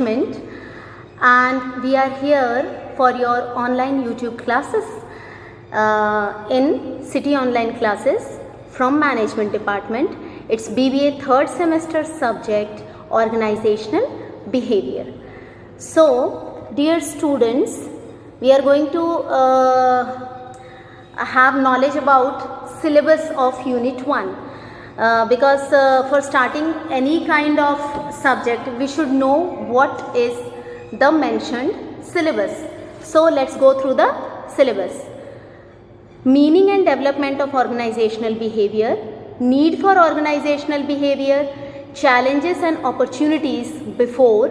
management, and we are here for your online YouTube classes in City Online Classes from Management Department. It's BBA third semester subject Organizational Behavior. So dear students, we are going to have knowledge about syllabus of Unit 1. Because for starting any kind of subject we should know what is the mentioned syllabus. So let's go through the syllabus. Meaning and development of organizational behavior, need for organizational behavior, challenges and opportunities before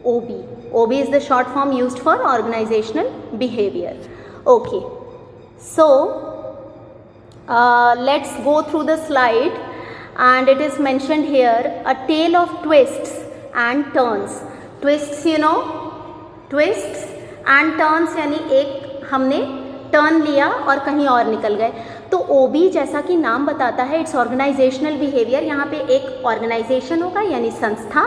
OB. OB is the short form used for organizational behavior. Okay, so let's go through the slide, and it is mentioned here a tale of twists and turns. Twists, you know, twists and turns यानी एक हमने turn लिया और कहीं और निकल गए. तो OB जैसा कि नाम बताता है इट्स ऑर्गेनाइजेशनल बिहेवियर. यहाँ पे एक ऑर्गेनाइजेशन होगा यानी संस्था.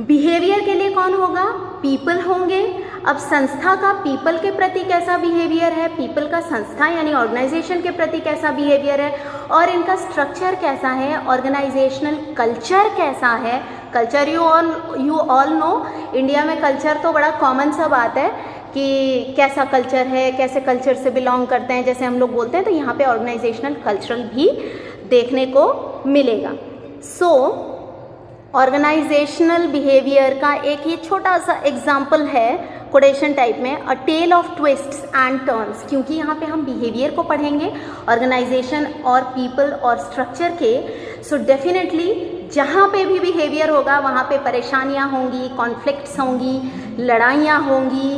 बिहेवियर के लिए कौन होगा? पीपल होंगे. अब संस्था का पीपल के प्रति कैसा बिहेवियर है, पीपल का संस्था यानी ऑर्गेनाइजेशन के प्रति कैसा बिहेवियर है, और इनका स्ट्रक्चर कैसा है, ऑर्गेनाइजेशनल कल्चर कैसा है. Culture you all know, India में कल्चर तो बड़ा कॉमन सा बात है कि कैसा कल्चर है, कैसे कल्चर से बिलोंग करते हैं, जैसे हम लोग बोलते हैं. तो यहाँ पे ऑर्गेनाइजेशनल कल्चरल भी देखने को मिलेगा. सो ऑर्गेनाइजेशनल बिहेवियर का एक ये छोटा सा एग्जाम्पल है कोटेशन टाइप में, a tale of twists and turns. क्योंकि यहाँ पे हम बिहेवियर को पढ़ेंगे ऑर्गेनाइजेशन और पीपल और स्ट्रक्चर के. सो डेफिनेटली जहाँ पे भी बिहेवियर होगा वहाँ पे परेशानियाँ होंगी, कॉन्फ्लिक्ट्स होंगी, लड़ाइयाँ होंगी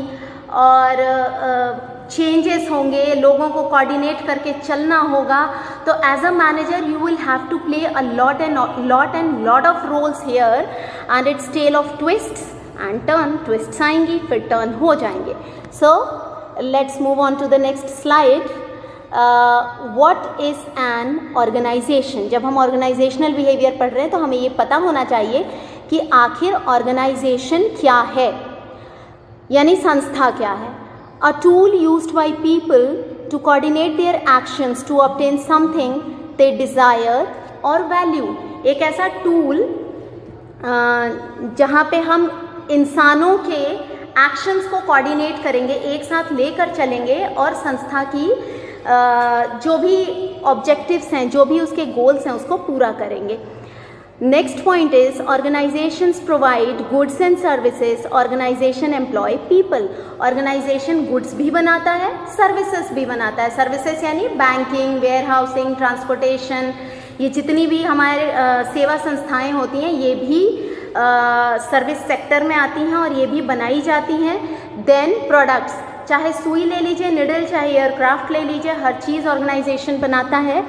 और चेंजेस होंगे, लोगों को कोऑर्डिनेट करके चलना होगा. तो as a manager you will have to play a lot and lot of roles here, and it's tale of twists and turn. Twists आएंगी फिर टर्न हो जाएंगे. So let's move on to the next slide. What is an organization? जब हम organisational behaviour पढ़ रहे हैं तो हमें ये पता होना चाहिए कि आखिर ऑर्गेनाइजेशन क्या है, यानी संस्था क्या है. A tool used by people to coordinate their actions to obtain something they desire or value. एक ऐसा टूल जहाँ पे हम इंसानों के एक्शंस को कोऑर्डिनेट करेंगे, एक साथ लेकर चलेंगे और संस्था की जो भी ऑब्जेक्टिव्स हैं, जो भी उसके गोल्स हैं, उसको पूरा करेंगे. Next point is organizations provide goods and services. Organization employ people. Organization goods भी बनाता है, services भी बनाता है. Services यानी बैंकिंग, वेयरहाउसिंग, ट्रांसपोर्टेशन, ये जितनी भी हमारे सेवा संस्थाएं होती हैं ये भी सर्विस सेक्टर में आती हैं और ये भी बनाई जाती हैं. देन प्रोडक्ट्स, चाहे सुई ले लीजिए, निडल, चाहे एयरक्राफ्ट ले लीजिए, हर चीज़ ऑर्गेनाइजेशन बनाता है.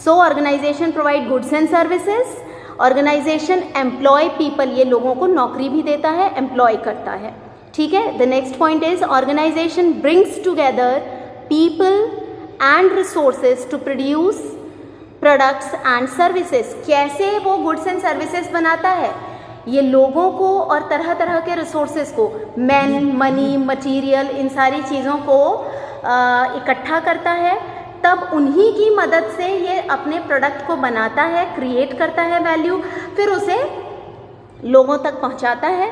So organization provide goods and services. Organization employ people, ये लोगों को नौकरी भी देता है, एम्प्लॉय करता है. ठीक है. The next point is organization brings together people and resources to produce products and services. कैसे वो गुड्स एंड सर्विसेज बनाता है? ये लोगों को और तरह तरह के रिसोर्सेज को, मैन, मनी, मटीरियल, इन सारी चीज़ों को इकट्ठा करता है. तब उन्हीं की मदद से ये अपने प्रोडक्ट को बनाता है, क्रिएट करता है वैल्यू, फिर उसे लोगों तक पहुंचाता है.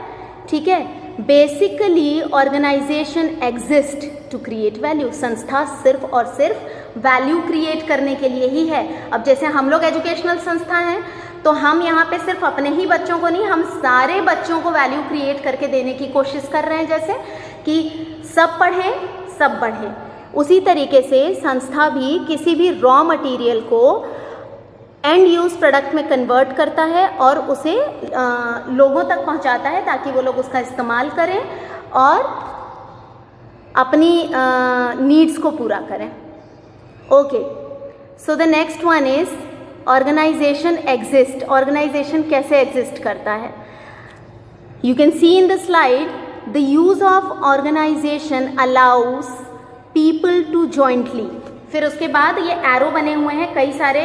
ठीक है. Basically organization exist to create value. संस्था सिर्फ और सिर्फ वैल्यू क्रिएट करने के लिए ही है. अब जैसे हम लोग एजुकेशनल संस्था हैं तो हम यहाँ पे सिर्फ अपने ही बच्चों को नहीं, हम सारे बच्चों को वैल्यू क्रिएट करके देने की कोशिश कर रहे हैं, जैसे कि सब पढ़ें सब बढ़ें. उसी तरीके से संस्था भी किसी भी रॉ मटेरियल को एंड यूज प्रोडक्ट में कन्वर्ट करता है और उसे लोगों तक पहुंचाता है ताकि वो लोग उसका इस्तेमाल करें और अपनी नीड्स को पूरा करें. Okay. So the next one is organization exist. Organization कैसे एग्जिस्ट करता है? You can see in the slide the use of organization allows people to jointly. फिर उसके बाद ये एरो बने हुए हैं कई सारे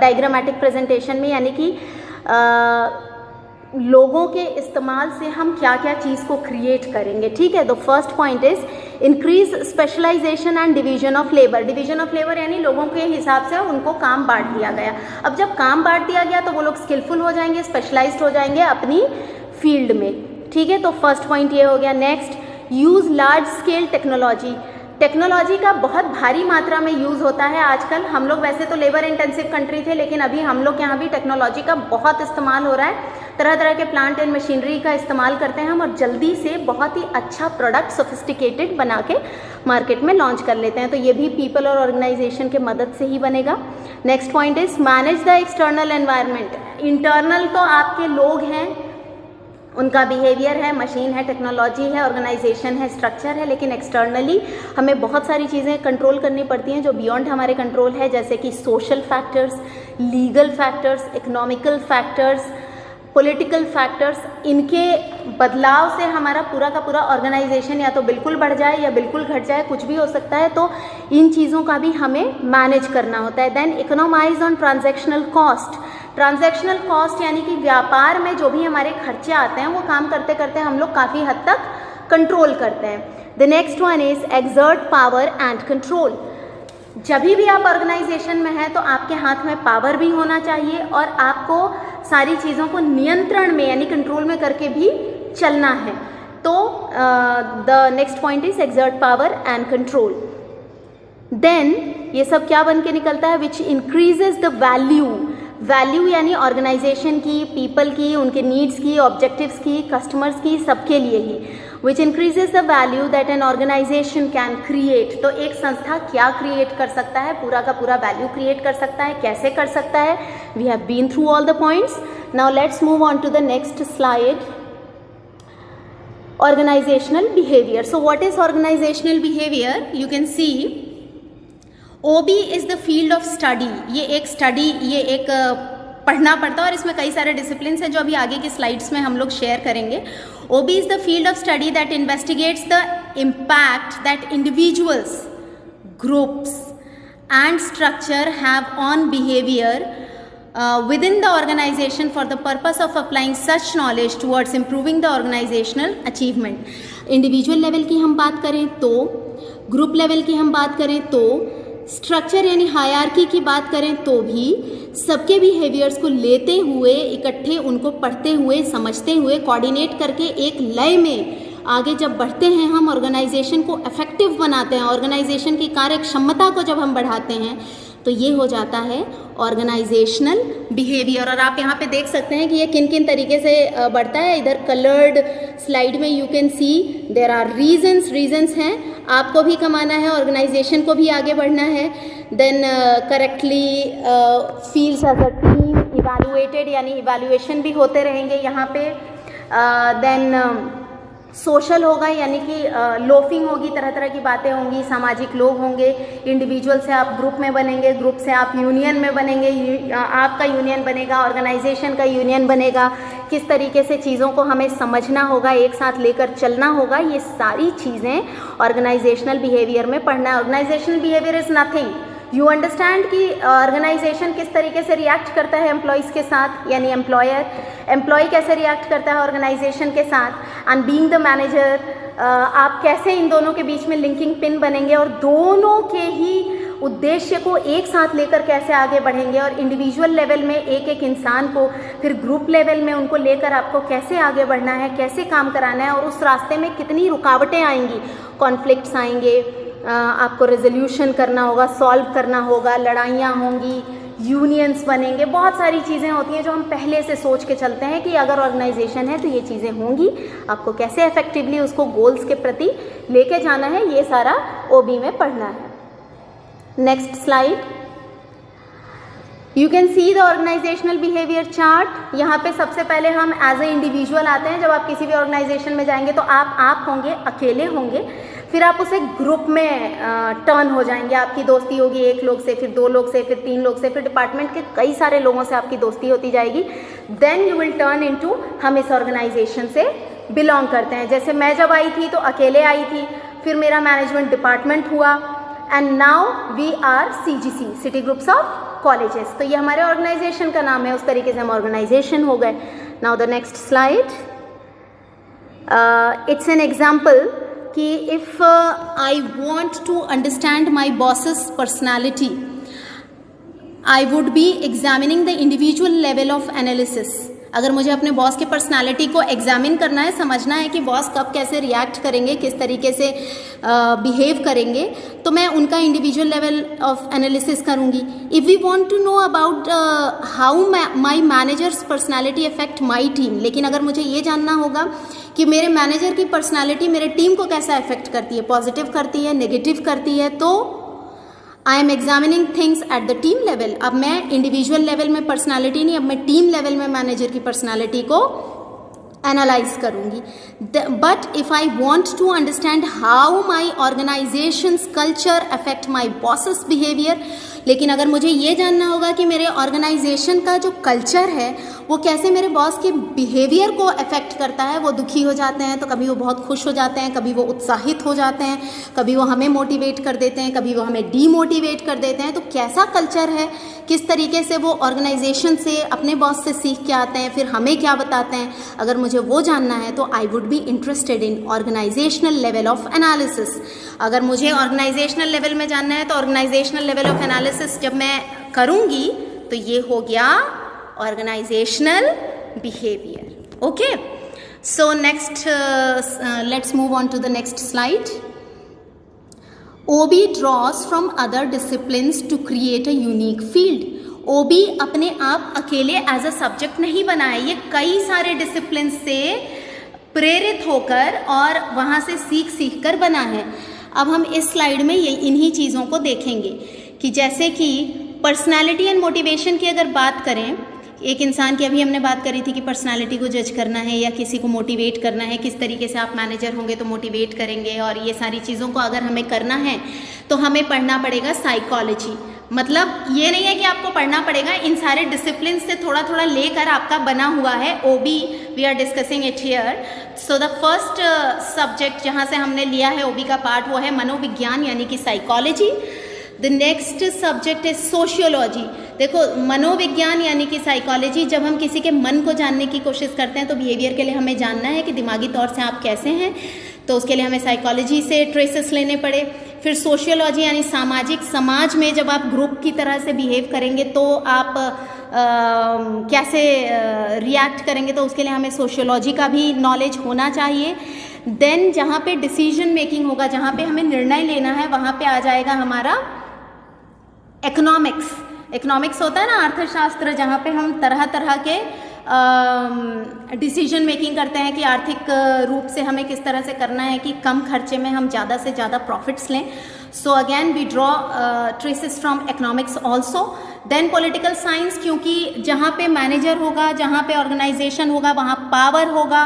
डायग्रामेटिक प्रेजेंटेशन में, यानी कि लोगों के इस्तेमाल से हम क्या क्या चीज़ को क्रिएट करेंगे, ठीक है। तो first point is increase specialization and division of labour. Division of labour यानी लोगों के हिसाब से उनको काम बांट दिया गया। अब जब काम बांट दिया गया तो वो लोग स्किलफुल हो जाएंगे, स्पेशलाइज्ड हो जाएंगे अपनी फील्ड में, ठीक है। तो फर्स्ट पॉइंट ये हो गया। Next, use large scale technology. Technology का बहुत भारी मात्रा में यूज़ होता है आजकल। हम लोग वैसे तो लेबर इंटेंसिव कंट्री थे, लेकिन अभी हम लोग यहाँ भी टेक्नोलॉजी का बहुत इस्तेमाल हो रहा है। तरह तरह के प्लांट एंड मशीनरी का इस्तेमाल करते हैं हम और जल्दी से बहुत ही अच्छा प्रोडक्ट सोफिस्टिकेटेड बना के मार्केट में लॉन्च कर लेते हैं। तो ये भी पीपल और ऑर्गेनाइजेशन के मदद से ही बनेगा। Next point is manage the external environment. Internal तो आपके लोग हैं, उनका बिहेवियर है, मशीन है, टेक्नोलॉजी है, ऑर्गेनाइजेशन है, स्ट्रक्चर है, लेकिन एक्सटर्नली हमें बहुत सारी चीज़ें कंट्रोल करनी पड़ती हैं जो बियॉन्ड हमारे कंट्रोल है, जैसे कि social factors, legal factors, economical factors, political factors. इनके बदलाव से हमारा पूरा का पूरा ऑर्गेनाइजेशन या तो बिल्कुल बढ़ जाए या बिल्कुल घट जाए, कुछ भी हो सकता है। तो इन चीज़ों का भी हमें मैनेज करना होता है। Then economize on transactional cost. Transactional cost यानी कि व्यापार में जो भी हमारे खर्चे आते हैं वो काम करते करते हम लोग काफ़ी हद तक कंट्रोल करते हैं। The next one is exert power and control. जब भी आप ऑर्गेनाइजेशन में हैं तो आपके हाथ में पावर भी होना चाहिए और आपको सारी चीज़ों को नियंत्रण में यानी कंट्रोल में करके भी चलना है। तो the next point is exert power and control. Then ये सब क्या बन के निकलता है, which increases the value. Value यानी ऑर्गेनाइजेशन की, पीपल की, उनके नीड्स की, ऑब्जेक्टिव्स की, कस्टमर्स की, सबके लिए ही। Which increases the value that an organisation can create. तो एक संस्था क्या क्रिएट कर सकता है, पूरा का पूरा वैल्यू क्रिएट कर सकता है, कैसे कर सकता है। We have been through all the points. Now let's move on to the next slide. Organizational behaviour. So what is organizational behaviour? You can see OB is the field of study. ये एक पढ़ना पड़ता है और इसमें कई सारे discipline हैं जो अभी आगे की स्लाइड्स में हम लोग शेयर करेंगे। OB is the field of study that investigates the impact that individuals, groups and structure have on behaviour within the organization for the purpose of applying such knowledge towards improving the organizational achievement. Individual level की हम बात करें तो, group level की हम बात करें तो, स्ट्रक्चर यानी हायरार्की की बात करें तो भी सबके बिहेवियर्स को लेते हुए, इकट्ठे उनको पढ़ते हुए, समझते हुए, कोऑर्डिनेट करके एक लय में आगे जब बढ़ते हैं, हम ऑर्गेनाइजेशन को इफेक्टिव बनाते हैं, ऑर्गेनाइजेशन की कार्य क्षमता को जब हम बढ़ाते हैं तो ये हो जाता है ऑर्गेनाइजेशनल बिहेवियर। और आप यहाँ पे देख सकते हैं कि ये किन किन तरीके से बढ़ता है। इधर कलर्ड स्लाइड में you can see there are reasons हैं, आपको भी कमाना है, ऑर्गेनाइजेशन को भी आगे बढ़ना है। Then correctly feels as a team, evaluated यानी इवैल्यूएशन भी होते रहेंगे यहाँ पे। देन सोशल होगा यानी कि लोफिंग होगी, तरह तरह की बातें होंगी, सामाजिक लोग होंगे। इंडिविजुअल से आप ग्रुप में बनेंगे, ग्रुप से आप यूनियन में बनेंगे, आपका यूनियन बनेगा, ऑर्गेनाइजेशन का यूनियन बनेगा। किस तरीके से चीज़ों को हमें समझना होगा, एक साथ लेकर चलना होगा, ये सारी चीज़ें ऑर्गेनाइजेशनल बिहेवियर में पढ़ना है। Organizational behaviour is nothing, you understand कि ऑर्गेनाइजेशन किस तरीके से रिएक्ट करता है एम्प्लॉयज़ के साथ, यानी एम्प्लॉय कैसे रिएक्ट करता है ऑर्गेनाइजेशन के साथ। एंड बीइंग द मैनेजर, आप कैसे इन दोनों के बीच में लिंकिंग पिन बनेंगे और दोनों के ही उद्देश्य को एक साथ लेकर कैसे आगे बढ़ेंगे। और इंडिविजुअल लेवल में एक एक इंसान को, फिर ग्रुप लेवल में उनको लेकर आपको कैसे आगे बढ़ना है, कैसे काम कराना है, और उस रास्ते में कितनी रुकावटें आएंगी, कॉन्फ्लिक्ट्स आएंगे, आपको रेजोल्यूशन करना होगा, सॉल्व करना होगा, लड़ाइयाँ होंगी, यूनियंस बनेंगे, बहुत सारी चीज़ें होती हैं जो हम पहले से सोच के चलते हैं कि अगर ऑर्गेनाइजेशन है तो ये चीज़ें होंगी, आपको कैसे इफेक्टिवली उसको गोल्स के प्रति लेके जाना है, ये सारा OB में पढ़ना है। Next slide, you can see the organizational behaviour chart. यहाँ पे सबसे पहले हम एज ए इंडिविजुअल आते हैं। जब आप किसी भी ऑर्गेनाइजेशन में जाएंगे तो आप होंगे, अकेले होंगे, फिर आप उसे ग्रुप में टर्न हो जाएंगे, आपकी दोस्ती होगी एक लोग से, फिर 2 लोग से, फिर 3 लोग से, फिर डिपार्टमेंट के कई सारे लोगों से आपकी दोस्ती होती जाएगी। Then you will turn into हम इस ऑर्गेनाइजेशन से बिलोंग करते हैं। जैसे मैं जब आई थी तो अकेले आई थी, फिर मेरा मैनेजमेंट डिपार्टमेंट हुआ, and now we are CGC, city groups of colleges. तो ये हमारे ऑर्गेनाइजेशन का नाम है, उस तरीके से हम ऑर्गेनाइजेशन हो गए। Now the next slide. It's an example कि if I want to understand my boss's personality, I would be examining the individual level of analysis. अगर मुझे अपने बॉस के पर्सनालिटी को एग्जामिन करना है, समझना है कि बॉस कब कैसे रिएक्ट करेंगे, किस तरीके से बिहेव करेंगे, तो मैं उनका इंडिविजुअल लेवल ऑफ एनालिसिस करूंगी. If we want to know about how my manager's personality affect my team, लेकिन अगर मुझे ये जानना होगा कि मेरे मैनेजर की पर्सनालिटी मेरे टीम को कैसा अफेक्ट करती है, पॉजिटिव करती है, नेगेटिव करती है, तो I am examining things at the team level. अब मैं इंडिविजुअल लेवल में पर्सनालिटी नहीं, अब मैं टीम लेवल में मैनेजर की पर्सनालिटी को एनालाइज करूंगी. But if I want to understand how my organization's culture affect my boss's behaviour, लेकिन अगर मुझे ये जानना होगा कि मेरे ऑर्गेनाइजेशन का जो कल्चर है वो कैसे मेरे बॉस के बिहेवियर को अफेक्ट करता है, वो दुखी हो जाते हैं तो कभी वो बहुत खुश हो जाते हैं, कभी वो उत्साहित हो जाते हैं, कभी वो हमें मोटिवेट कर देते हैं, कभी वो हमें डीमोटिवेट कर देते हैं, तो कैसा कल्चर है, किस तरीके से वो ऑर्गेनाइजेशन से अपने बॉस से सीख के आते हैं, फिर हमें क्या बताते हैं, अगर मुझे वो जानना है तो I would be interested in organizational level of analysis. अगर मुझे ऑर्गेनाइजेशनल लेवल में जानना है तो ऑर्गेनाइजेशनल लेवल ऑफ एनालिसिस जब मैं करूंगी तो ये हो गया organisational behaviour. Okay, so next let's move on to the next slide. OB draws from other disciplines to create a unique field. OB अपने आप अकेले एज अ सब्जेक्ट नहीं बना है, ये कई सारे डिसिप्लिन से प्रेरित होकर और वहाँ से सीख कर बना है. अब हम इस स्लाइड में ये इन्हीं चीज़ों को देखेंगे कि जैसे कि पर्सनालिटी एंड मोटिवेशन की अगर बात करें, एक इंसान की अभी हमने बात करी थी कि पर्सनालिटी को जज करना है या किसी को मोटिवेट करना है, किस तरीके से आप मैनेजर होंगे तो मोटिवेट करेंगे, और ये सारी चीज़ों को अगर हमें करना है तो हमें पढ़ना पड़ेगा साइकोलॉजी. मतलब ये नहीं है कि आपको पढ़ना पड़ेगा, इन सारे डिसिप्लिन से थोड़ा थोड़ा लेकर आपका बना हुआ है. OB we are discussing it here. So the first subject जहाँ से हमने लिया है OB का पार्ट वो है मनोविज्ञान यानी कि psychology. The next subject is sociology. देखो, मनोविज्ञान यानी कि साइकोलॉजी, जब हम किसी के मन को जानने की कोशिश करते हैं तो बिहेवियर के लिए हमें जानना है कि दिमागी तौर से आप कैसे हैं, तो उसके लिए हमें साइकोलॉजी से ट्रेसेस लेने पड़े. फिर सोशियोलॉजी यानी सामाजिक, समाज में जब आप ग्रुप की तरह से बिहेव करेंगे तो आप कैसे रिएक्ट करेंगे, तो उसके लिए हमें सोशियोलॉजी का भी नॉलेज होना चाहिए. देन जहाँ पे डिसीजन मेकिंग होगा, जहाँ पे हमें निर्णय लेना है, वहाँ पे आ जाएगा हमारा इकोनॉमिक्स. इकोनॉमिक्स होता है ना, अर्थशास्त्र, जहाँ पे हम तरह तरह के डिसीजन मेकिंग करते हैं कि आर्थिक रूप से हमें किस तरह से करना है कि कम खर्चे में हम ज़्यादा से ज़्यादा प्रॉफिट्स लें. So again we draw traces from economics also. Then political science, क्योंकि जहाँ पे मैनेजर होगा, जहाँ पे ऑर्गेनाइजेशन होगा, वहाँ पावर होगा,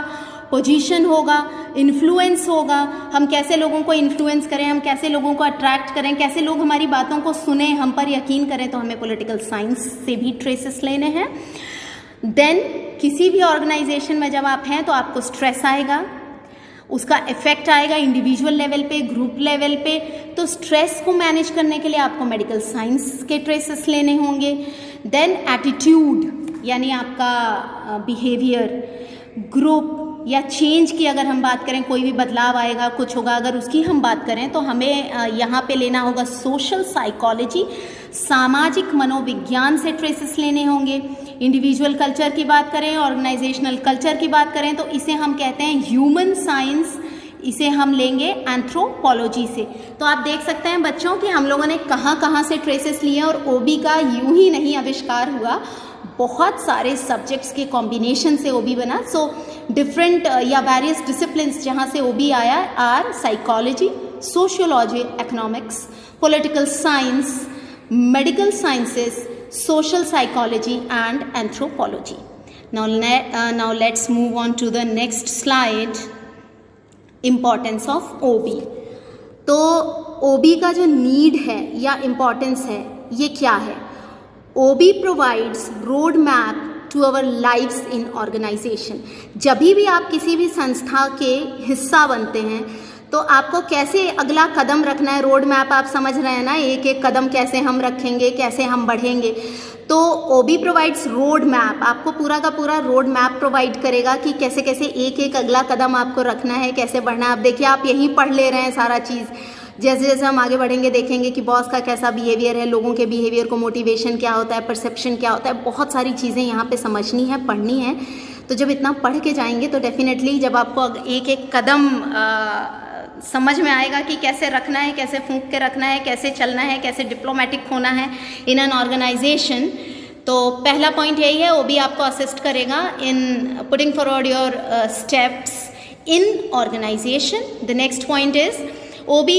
पोजीशन होगा, इन्फ्लुएंस होगा, हम कैसे लोगों को इन्फ्लुएंस करें, हम कैसे लोगों को अट्रैक्ट करें, कैसे लोग हमारी बातों को सुने, हम पर यकीन करें, तो हमें पॉलिटिकल साइंस से भी ट्रेसेस लेने हैं. देन किसी भी ऑर्गेनाइजेशन में जब आप हैं तो आपको स्ट्रेस आएगा, उसका इफेक्ट आएगा इंडिविजुअल लेवल पे, ग्रुप लेवल पे, तो स्ट्रेस को मैनेज करने के लिए आपको मेडिकल साइंस के ट्रेसेस लेने होंगे. देन एटीट्यूड यानी आपका बिहेवियर, ग्रुप या चेंज की अगर हम बात करें, कोई भी बदलाव आएगा, कुछ होगा, अगर उसकी हम बात करें तो हमें यहाँ पे लेना होगा सोशल साइकोलॉजी, सामाजिक मनोविज्ञान से ट्रेसेस लेने होंगे. इंडिविजुअल कल्चर की बात करें, ऑर्गेनाइजेशनल कल्चर की बात करें तो इसे हम कहते हैं ह्यूमन साइंस, इसे हम लेंगे एंथ्रोपोलॉजी से. तो आप देख सकते हैं बच्चों कि हम लोगों ने कहाँ कहाँ से ट्रेसेस लिए, और OB का यूं ही नहीं आविष्कार हुआ, बहुत सारे सब्जेक्ट्स के कॉम्बिनेशन से OB बना. सो डिफरेंट या वेरियस डिसिप्लिन्स जहाँ से OB आया are psychology, sociology, economics, political science, medical sciences, social psychology and anthropology. Now let's move on to the next slide. Importance of OB. तो OB का जो need है या इम्पोर्टेंस है ये क्या है? OB provides road map to our lives in organization. जब भी आप किसी भी संस्था के हिस्सा बनते हैं तो आपको कैसे अगला कदम रखना है, रोड मैप आप समझ रहे हैं ना, एक एक कदम कैसे हम रखेंगे, कैसे हम बढ़ेंगे. तो ओबी प्रोवाइड्स रोड मैप, आपको पूरा का पूरा रोड मैप प्रोवाइड करेगा कि कैसे कैसे एक एक अगला कदम आपको रखना है, कैसे बढ़ना है। अब देखिए आप यही पढ़ ले रहे हैं सारा चीज़, जैसे जैसे हम आगे बढ़ेंगे देखेंगे कि बॉस का कैसा बिहेवियर है, लोगों के बिहेवियर को मोटिवेशन क्या होता है, परसेप्शन क्या होता है, बहुत सारी चीज़ें यहाँ पे समझनी है, पढ़नी है। तो जब इतना पढ़ के जाएंगे तो डेफिनेटली जब आपको एक एक कदम समझ में आएगा कि कैसे रखना है, कैसे फूंक के रखना है, कैसे चलना है, कैसे डिप्लोमेटिक होना है इन एन ऑर्गेनाइजेशन। तो पहला पॉइंट यही है, ओबी आपको असिस्ट करेगा in putting forward your steps in organisation. The next point is OB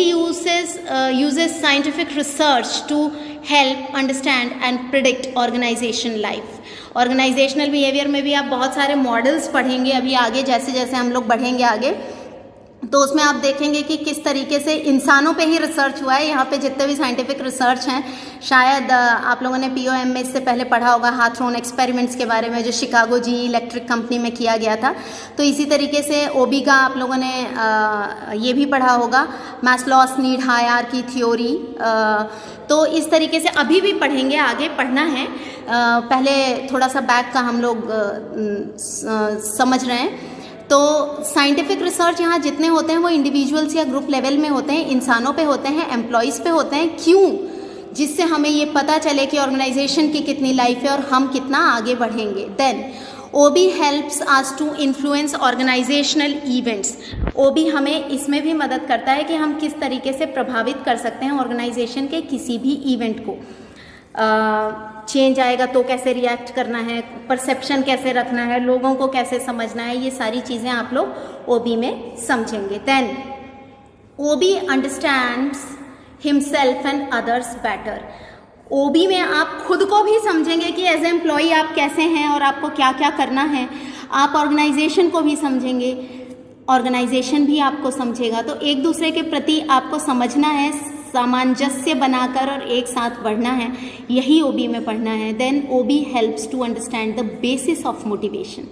uses scientific research to help understand and predict organization life. Organizational behavior में भी आप बहुत सारे मॉडल्स पढ़ेंगे अभी आगे, जैसे जैसे हम लोग बढ़ेंगे आगे, तो उसमें आप देखेंगे कि किस तरीके से इंसानों पे ही रिसर्च हुआ है। यहाँ पे जितने भी साइंटिफिक रिसर्च हैं, शायद आप लोगों ने POM में इससे पहले पढ़ा होगा हाथरॉन एक्सपेरिमेंट्स के बारे में, जो शिकागो GE इलेक्ट्रिक कंपनी में किया गया था। तो इसी तरीके से OB का आप लोगों ने ये भी पढ़ा होगा, मैस्लोस नीड हायरार्की थ्योरी। तो इस तरीके से अभी भी पढ़ेंगे, आगे पढ़ना है। पहले थोड़ा सा बैक का हम लोग समझ रहे हैं। तो साइंटिफिक रिसर्च यहाँ जितने होते हैं वो इंडिविजुअल्स या ग्रुप लेवल में होते हैं, इंसानों पे होते हैं, एम्प्लॉयज़ पे होते हैं। क्यों? जिससे हमें ये पता चले कि ऑर्गेनाइजेशन की कितनी लाइफ है और हम कितना आगे बढ़ेंगे। Then OB helps us to influence organisational events. OB हमें इसमें भी मदद करता है कि हम किस तरीके से प्रभावित कर सकते हैं ऑर्गेनाइजेशन के किसी भी इवेंट को। चेंज आएगा तो कैसे रिएक्ट करना है, परसेप्शन कैसे रखना है, लोगों को कैसे समझना है, ये सारी चीज़ें आप लोग OB में समझेंगे। Then OB understands himself and others better. OB में आप खुद को भी समझेंगे कि एज ए एम्प्लॉई आप कैसे हैं और आपको क्या क्या करना है। आप ऑर्गेनाइजेशन को भी समझेंगे, ऑर्गेनाइजेशन भी आपको समझेगा। तो एक दूसरे के प्रति आपको समझना है, सामंजस्य बनाकर और एक साथ बढ़ना है, यही OB में पढ़ना है। Then OB helps to understand the basis of motivation.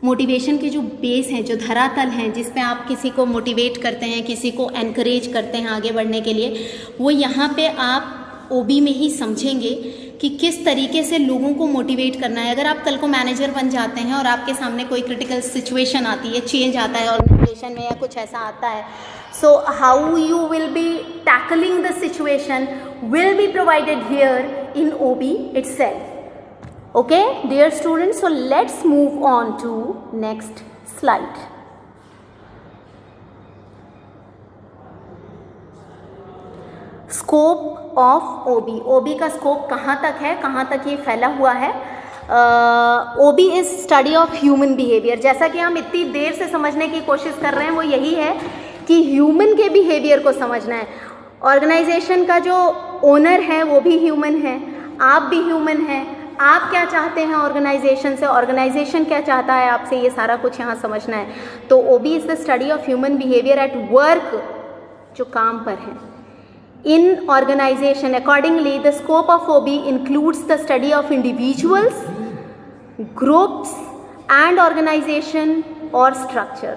Motivation के जो बेस हैं, जो धरातल हैं, जिस पे आप किसी को मोटिवेट करते हैं, किसी को एनकरेज करते हैं आगे बढ़ने के लिए, वो यहाँ पे आप OB में ही समझेंगे कि किस तरीके से लोगों को मोटिवेट करना है। अगर आप कल को मैनेजर बन जाते हैं और आपके सामने कोई क्रिटिकल सिचुएशन आती है, चेंज आता है ऑर्गेनाइजेशन में या कुछ ऐसा आता है, so how you will be tackling the situation will be provided here in OB itself. Okay dear students, so let's move on to next slide. Scope of OB का स्कोप कहाँ तक है, कहाँ तक ये फैला हुआ है। OB is study of human behaviour. जैसा कि हम इतनी देर से समझने की कोशिश कर रहे हैं वो यही है कि ह्यूमन के बिहेवियर को समझना है। ऑर्गेनाइजेशन का जो ओनर है वो भी ह्यूमन है, आप भी ह्यूमन हैं। आप क्या चाहते हैं ऑर्गेनाइजेशन से, ऑर्गेनाइजेशन क्या चाहता है आपसे, ये सारा कुछ यहाँ समझना है। तो OB is the study of human behaviour at work, जो काम पर है। In organization, accordingly, the scope of OB includes the study of individuals, groups and organization or structure.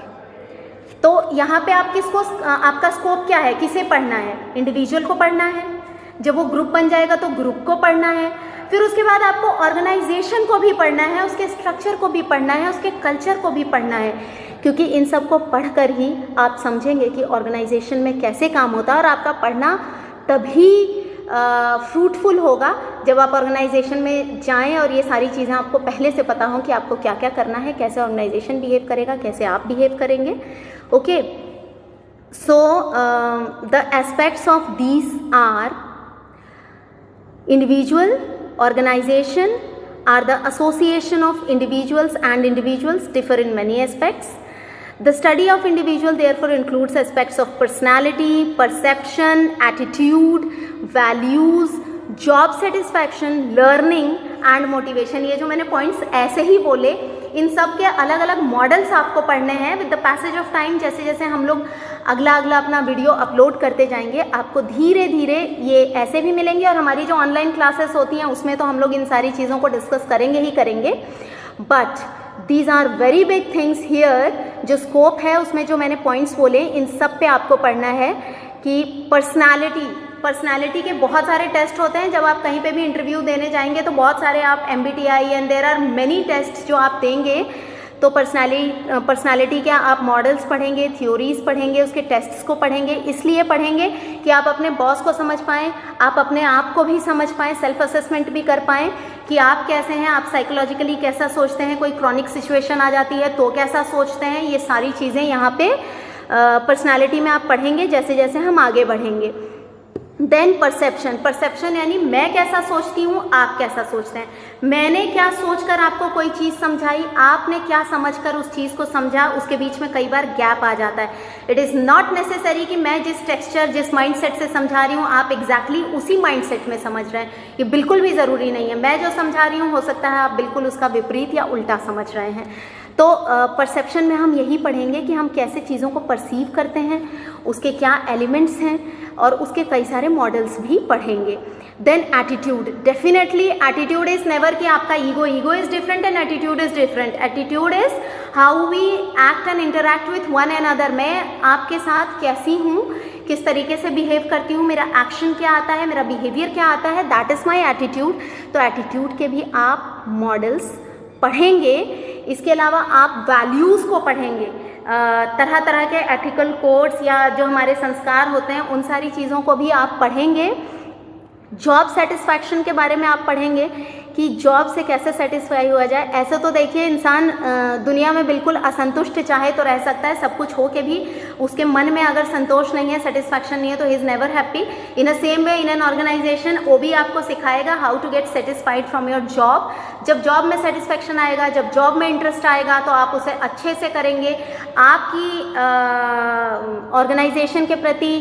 तो यहाँ पे आप किसको, आपका स्कोप क्या है, किसे पढ़ना है? इंडिविजुअल को पढ़ना है, जब वो ग्रुप बन जाएगा तो ग्रुप को पढ़ना है, फिर उसके बाद आपको ऑर्गेनाइजेशन को भी पढ़ना है, उसके स्ट्रक्चर को भी पढ़ना है, उसके कल्चर को भी पढ़ना है, क्योंकि इन सब को पढ़कर ही आप समझेंगे कि ऑर्गेनाइजेशन में कैसे काम होता है। और आपका पढ़ना तभी फ्रूटफुल होगा जब आप ऑर्गेनाइजेशन में जाएं और ये सारी चीज़ें आपको पहले से पता हों कि आपको क्या क्या करना है, कैसे ऑर्गेनाइजेशन बिहेव करेगा, कैसे आप बिहेव करेंगे। Okay, so the aspects of these are individual, organization are the association of individuals, and individuals differ in many aspects. The study of individual therefore includes aspects of personality, perception, attitude, values, job satisfaction, learning and motivation. ये जो मैंने points ऐसे ही बोले, इन सब के अलग अलग models आपको पढ़ने हैं with the passage of time. जैसे जैसे हम लोग अगला अपना वीडियो अपलोड करते जाएंगे, आपको धीरे धीरे ये ऐसे भी मिलेंगे। और हमारी जो ऑनलाइन क्लासेस होती हैं उसमें तो हम लोग इन सारी चीज़ों को डिस्कस करेंगे ही करेंगे। But these are very big things here. जो स्कोप है उसमें जो मैंने पॉइंट्स बोले, इन सब पे आपको पढ़ना है कि पर्सनालिटी पर्सनालिटी के बहुत सारे टेस्ट होते हैं। जब आप कहीं पे भी इंटरव्यू देने जाएंगे तो बहुत सारे आप MBTI and there are many test जो आप देंगे। तो पर्सनालिटी क्या आप मॉडल्स पढ़ेंगे, थ्योरीज पढ़ेंगे, उसके टेस्ट्स को पढ़ेंगे। इसलिए पढ़ेंगे कि आप अपने बॉस को समझ पाएँ, आप अपने आप को भी समझ पाएँ, सेल्फ असेसमेंट भी कर पाएँ कि आप कैसे हैं, आप साइकोलॉजिकली कैसा सोचते हैं, कोई क्रॉनिक सिचुएशन आ जाती है तो कैसा सोचते हैं। ये सारी चीज़ें यहाँ पे पर्सनालिटी में आप पढ़ेंगे जैसे जैसे हम आगे बढ़ेंगे। देन परसेप्शन यानी मैं कैसा सोचती हूँ, आप कैसा सोचते हैं। मैंने क्या सोचकर आपको कोई चीज़ समझाई, आपने क्या समझकर उस चीज़ को समझा, उसके बीच में कई बार गैप आ जाता है। इट इज़ नॉट नेसेसरी कि मैं जिस टेक्सचर, जिस माइंडसेट से समझा रही हूँ आप एग्जैक्टली उसी माइंडसेट में समझ रहे हैं, ये बिल्कुल भी ज़रूरी नहीं है। मैं जो समझा रही हूँ हो सकता है आप बिल्कुल उसका विपरीत या उल्टा समझ रहे हैं। तो परसेप्शन में हम यही पढ़ेंगे कि हम कैसे चीज़ों को परसीव करते हैं, उसके क्या एलिमेंट्स हैं, और उसके कई सारे मॉडल्स भी पढ़ेंगे। Then attitude, definitely attitude is never कि आपका ego is different and attitude is different. Attitude is how we act and interact with one and other. मैं आपके साथ कैसी हूँ, किस तरीके से बिहेव करती हूँ, मेरा एक्शन क्या आता है, मेरा बिहेवियर क्या आता है, दैट इज़ माई एटीट्यूड। तो एटीट्यूड के भी आप मॉडल्स पढ़ेंगे। इसके अलावा आप वैल्यूज़ को पढ़ेंगे, तरह तरह के एथिकल कोड्स या जो हमारे संस्कार होते हैं उन सारी चीज़ों को भी आप पढ़ेंगे। जॉब सेटिस्फैक्शन के बारे में आप पढ़ेंगे कि जॉब से कैसे सेटिस्फाई हुआ जाए। ऐसे तो देखिए इंसान दुनिया में बिल्कुल असंतुष्ट चाहे तो रह सकता है, सब कुछ हो के भी उसके मन में अगर संतोष नहीं है, सेटिस्फैक्शन नहीं है, तो he is never happy. In a same way in an organisation वो भी आपको सिखाएगा how to get satisfied from your job. जब जॉब में सेटिस्फैक्शन आएगा, जब जॉब में इंटरेस्ट आएगा तो आप उसे अच्छे से करेंगे। आपकी ऑर्गेनाइजेशन के प्रति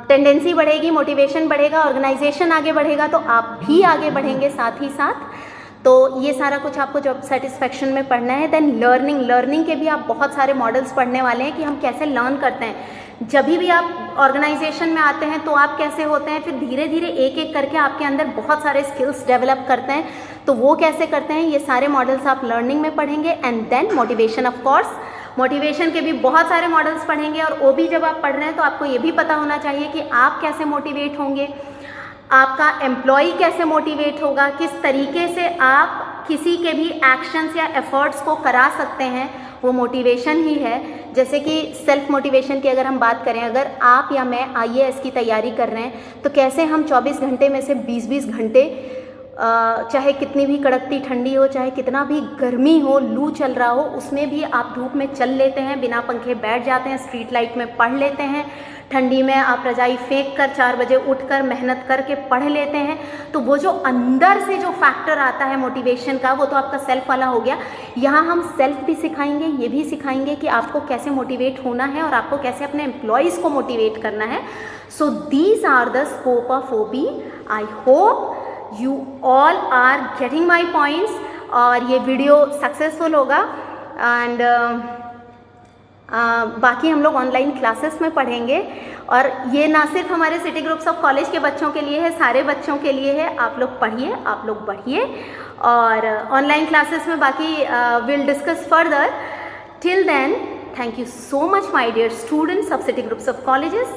टेंडेंसी बढ़ेगी, मोटिवेशन बढ़ेगा, ऑर्गेनाइजेशन आगे बढ़ेगा तो आप भी आगे बढ़ेंगे साथ ही साथ। तो ये सारा कुछ आपको जॉब सेटिस्फैक्शन में पढ़ना है। देन लर्निंग के भी आप बहुत सारे मॉडल्स पढ़ने वाले हैं कि हम कैसे लर्न करते हैं। जब भी आप ऑर्गेनाइजेशन में आते हैं तो आप कैसे होते हैं, फिर धीरे धीरे एक एक करके आपके अंदर बहुत सारे स्किल्स डेवलप करते हैं, तो वो कैसे करते हैं, ये सारे मॉडल्स आप लर्निंग में पढ़ेंगे। And then motivation, of course motivation के भी बहुत सारे मॉडल्स पढ़ेंगे। और वो भी जब आप पढ़ रहे हैं तो आपको ये भी पता होना चाहिए कि आप कैसे मोटिवेट होंगे, आपका एम्प्लॉय कैसे मोटिवेट होगा, किस तरीके से आप किसी के भी एक्शंस या एफर्ट्स को करा सकते हैं, वो मोटिवेशन ही है। जैसे कि सेल्फ मोटिवेशन की अगर हम बात करें, अगर आप या मैं IAS की तैयारी कर रहे हैं तो कैसे हम 24 घंटे में से 20-20 घंटे, चाहे कितनी भी कड़कती ठंडी हो, चाहे कितना भी गर्मी हो, लू चल रहा हो, उसमें भी आप धूप में चल लेते हैं, बिना पंखे बैठ जाते हैं, स्ट्रीट लाइट में पढ़ लेते हैं, ठंडी में आप रजाई फेंक कर 4 बजे उठकर मेहनत करके पढ़ लेते हैं। तो वो जो अंदर से जो फैक्टर आता है मोटिवेशन का, वो तो आपका सेल्फ वाला हो गया। यहाँ हम सेल्फ भी सिखाएंगे, ये भी सिखाएंगे कि आपको कैसे मोटिवेट होना है और आपको कैसे अपने एम्प्लॉयज़ को मोटिवेट करना है। So these are the scope of OB। I hope you all are getting my points और ये वीडियो सक्सेसफुल होगा। एंड बाकी हम लोग ऑनलाइन क्लासेस में पढ़ेंगे, और ये ना सिर्फ हमारे सिटी ग्रुप्स ऑफ कॉलेज के बच्चों के लिए है, सारे बच्चों के लिए है। आप लोग पढ़िए, आप लोग बढ़िए, और ऑनलाइन क्लासेस में बाकी will discuss further. Till then, thank you so much my dear students of City Groups of Colleges.